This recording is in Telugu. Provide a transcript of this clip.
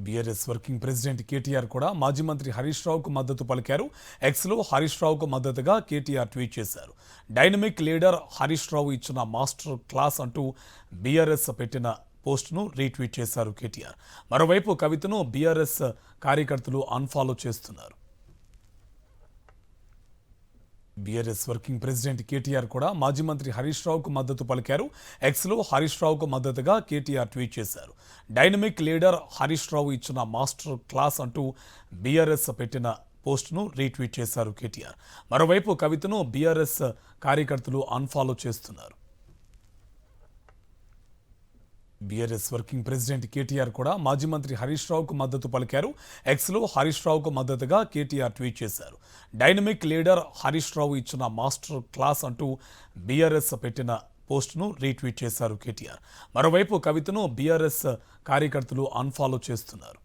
బీఆర్ఎస్ వర్కింగ్ ప్రెసిడెంట్ కేటీఆర్ కూడా మాజీ మంత్రి హరీష్ రావుకు మద్దతు పలికారు. ఎక్స్లో హరీష్ రావుకు మద్దతుగా కేటీఆర్ ట్వీట్ చేశారు. డైనమిక్ లీడర్ హరీష్ రావు ఇచ్చిన మాస్టర్ క్లాస్ అంటూ బీఆర్ఎస్ పెట్టిన పోస్టును రీట్వీట్ చేశారు కేటీఆర్. మరోవైపు కవితను బీఆర్ఎస్ కార్యకర్తలు అన్ఫాలో చేస్తున్నారు. బీఆర్ఎస్ వర్కింగ్ ప్రెసిడెంట్ కేటీఆర్ కూడా మాజీ మంత్రి హరీష్ రావుకు మద్దతు పలికారు. ఎక్స్లో హరీష్ రావుకు మద్దతుగా కేటీఆర్ ట్వీట్ చేశారు. డైనమిక్ లీడర్ హరీష్ రావు ఇచ్చిన మాస్టర్ క్లాస్ అంటూ బీఆర్ఎస్ పెట్టిన పోస్టును రీట్వీట్ చేశారు కేటీఆర్. మరోవైపు కవితను బీఆర్ఎస్ కార్యకర్తలు అన్ఫాలో చేస్తున్నారు. బీఆర్ఎస్ వర్కింగ్ ప్రెసిడెంట్ కేటీఆర్ కూడా మాజీ మంత్రి హరీష్ రావుకు మద్దతు పలికారు. ఎక్స్లో హరీష్ రావుకు మద్దతుగా కేటీఆర్ ట్వీట్ చేశారు. డైనమిక్ లీడర్ హరీష్ రావు ఇచ్చిన మాస్టర్ క్లాస్ అంటూ బీఆర్ఎస్ పెట్టిన పోస్టును రీట్వీట్ చేశారు కేటీఆర్. మరోవైపు కవితను బీఆర్ఎస్ కార్యకర్తలు అన్ఫాలో చేస్తున్నారు.